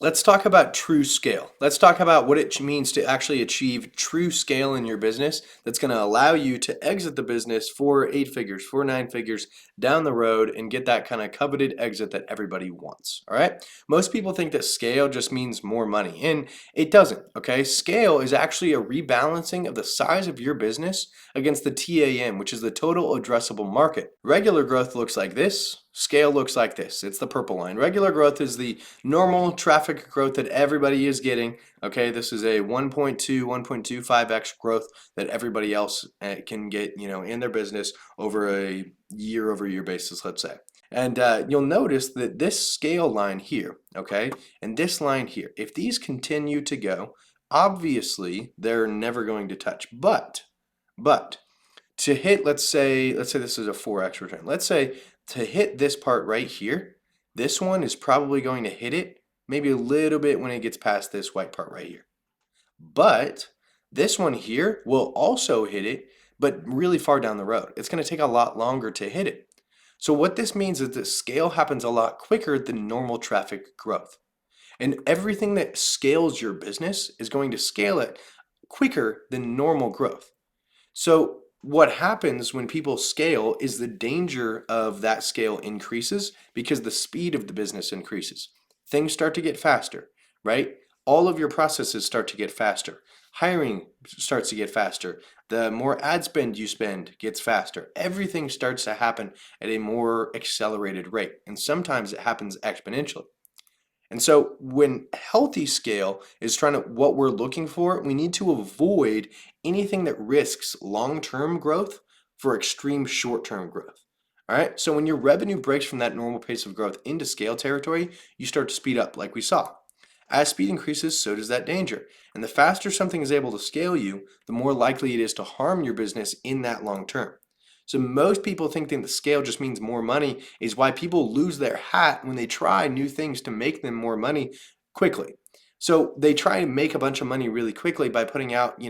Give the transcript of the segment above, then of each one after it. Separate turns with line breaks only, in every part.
Let's talk about true scale. Let's talk about what it means to actually achieve true scale in your business that's going to allow you to exit the business for 8 figures, for 9 figures down the road and get that kind of coveted exit that everybody wants. All right. Most people think that scale just means more money, and it doesn't. Okay. Scale is actually a rebalancing of the size of your business against the TAM, which is the total addressable market. Regular growth looks like this. Scale looks like this. It's the purple line. Regular growth is the normal traffic growth that everybody is getting. Okay, this is a 1.2, 1.25x growth that everybody else can get, in their business over a year-over-year basis, let's say. And you'll notice that this scale line here, okay, and this line here, if these continue to go, obviously they're never going to touch. But to hit, let's say this is a 4x return. Let's say to hit this part right here, this one is probably going to hit it maybe a little bit when it gets past this white part right here. But this one here will also hit it, but really far down the road. It's going to take a lot longer to hit it. So what this means is that scale happens a lot quicker than normal traffic growth. And everything that scales your business is going to scale it quicker than normal growth. So what happens when people scale is the danger of that scale increases because the speed of the business increases. Things start to get faster, right? All of your processes start to get faster. Hiring starts to get faster. The more ad spend you spend gets faster. Everything starts to happen at a more accelerated rate. And sometimes it happens exponentially. And so when healthy scale is trying to what we're looking for, we need to avoid anything that risks long-term growth for extreme short-term growth. All right. So when your revenue breaks from that normal pace of growth into scale territory, you start to speed up like we saw. As speed increases, so does that danger. And the faster something is able to scale you, the more likely it is to harm your business in that long term. So most people thinking the scale just means more money is why people lose their hat when they try new things to make them more money quickly. So they try to make a bunch of money really quickly by putting out,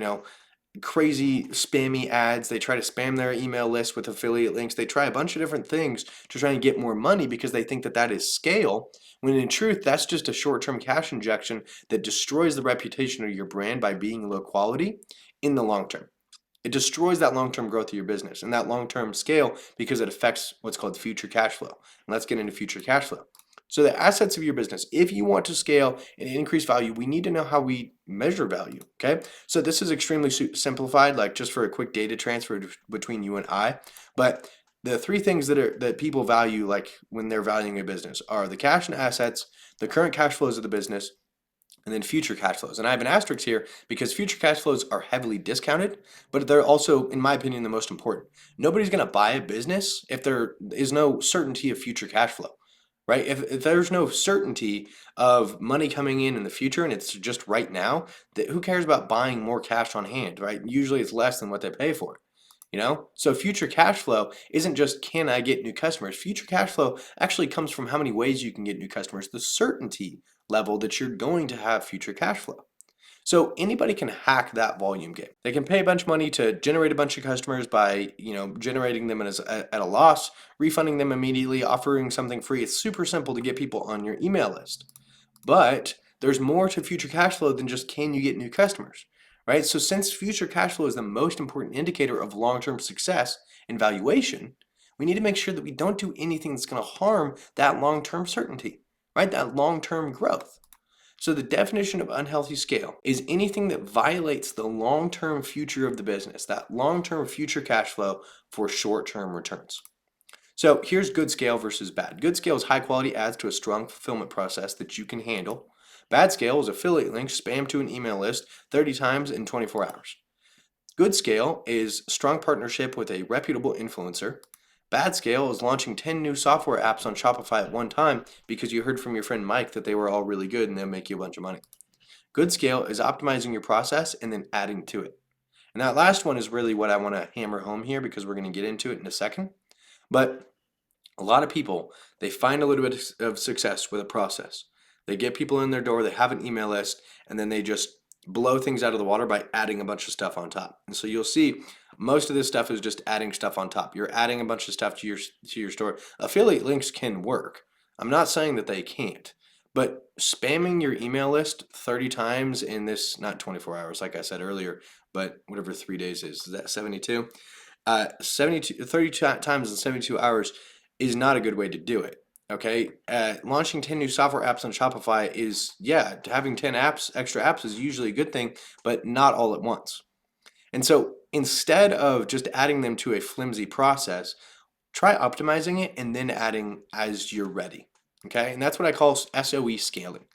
crazy spammy ads. They try to spam their email list with affiliate links. They try a bunch of different things to try and get more money because they think that that is scale, when in truth, that's just a short-term cash injection that destroys the reputation of your brand by being low quality in the long term. It destroys that long-term growth of your business and that long-term scale because it affects what's called future cash flow. And let's get into future cash flow. So the assets of your business, if you want to scale and increase value, we need to know how we measure value, okay? So this is extremely simplified, like just for a quick data transfer between you and I. But the three things that people value, like when they're valuing a business, are the cash and assets, the current cash flows of the business, and then future cash flows. And I have an asterisk here because future cash flows are heavily discounted, but they're also, in my opinion, the most important. Nobody's going to buy a business if there is no certainty of future cash flow, right? If there's no certainty of money coming in the future and it's just right now, who cares about buying more cash on hand, right? Usually it's less than what they pay for. So future cash flow isn't just can I get new customers. Future cash flow actually comes from how many ways you can get new customers, the certainty level that you're going to have future cash flow. So anybody can hack that volume game. They can pay a bunch of money to generate a bunch of customers by, generating them at a loss, refunding them immediately, offering something free. It's super simple to get people on your email list. But there's more to future cash flow than just can you get new customers, right? So since future cash flow is the most important indicator of long-term success and valuation, we need to make sure that we don't do anything that's going to harm that long-term certainty, right? That long-term growth. So the definition of unhealthy scale is anything that violates the long-term future of the business, that long-term future cash flow for short-term returns. So here's good scale versus bad. Good scale is high quality ads to a strong fulfillment process that you can handle. Bad scale is affiliate links spam to an email list 30 times in 24 hours. Good scale is strong partnership with a reputable influencer. Bad scale is launching 10 new software apps on Shopify at one time because you heard from your friend Mike that they were all really good and they'll make you a bunch of money. Good scale is optimizing your process and then adding to it. And that last one is really what I want to hammer home here because we're going to get into it in a second. But a lot of people, they find a little bit of success with a process. They get people in their door, they have an email list, and then they just blow things out of the water by adding a bunch of stuff on top. And so you'll see most of this stuff is just adding stuff on top. You're adding a bunch of stuff to your store. Affiliate links can work. I'm not saying that they can't, But spamming your email list 30 times in this, not 24 hours, like I said earlier, but whatever 3 days is that 72? 32 times in 72 hours is not a good way to do it. Okay, launching 10 new software apps on Shopify is, yeah, having 10 apps, extra apps is usually a good thing, but not all at once. And so instead of just adding them to a flimsy process, try optimizing it and then adding as you're ready. Okay, and that's what I call SOE scaling.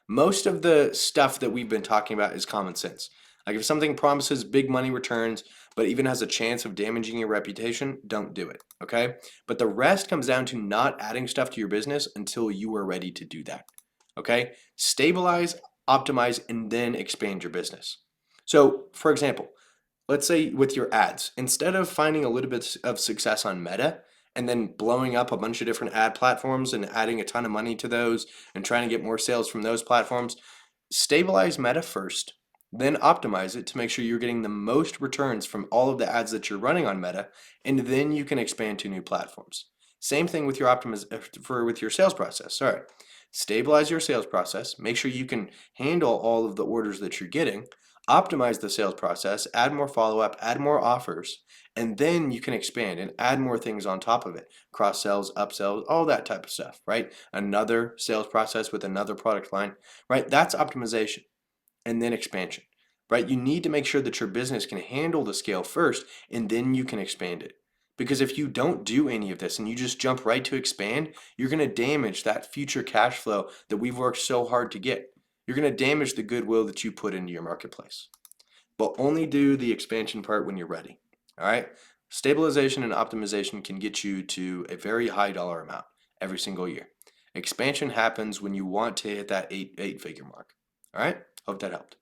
Most of the stuff that we've been talking about is common sense. Like if something promises big money returns, but even has a chance of damaging your reputation, don't do it. Okay, but the rest comes down to not adding stuff to your business until you are ready to do that. Okay, stabilize, optimize, and then expand your business. So, for example, let's say with your ads, instead of finding a little bit of success on Meta and then blowing up a bunch of different ad platforms and adding a ton of money to those and trying to get more sales from those platforms, stabilize Meta first, then optimize it to make sure you're getting the most returns from all of the ads that you're running on Meta, and then you can expand to new platforms. Same thing with your with your sales process. Sorry. Stabilize your sales process, make sure you can handle all of the orders that you're getting, optimize the sales process, add more follow-up, add more offers, and then you can expand and add more things on top of it. Cross sells, upsells, all that type of stuff, right? Another sales process with another product line, right? That's optimization and then expansion, right? You need to make sure that your business can handle the scale first and then you can expand it. Because if you don't do any of this and you just jump right to expand, you're going to damage that future cash flow that we've worked so hard to get. You're going to damage the goodwill that you put into your marketplace. But only do the expansion part when you're ready. All right? Stabilization and optimization can get you to a very high dollar amount every single year. Expansion happens when you want to hit that eight figure mark. All right? Hope that helped.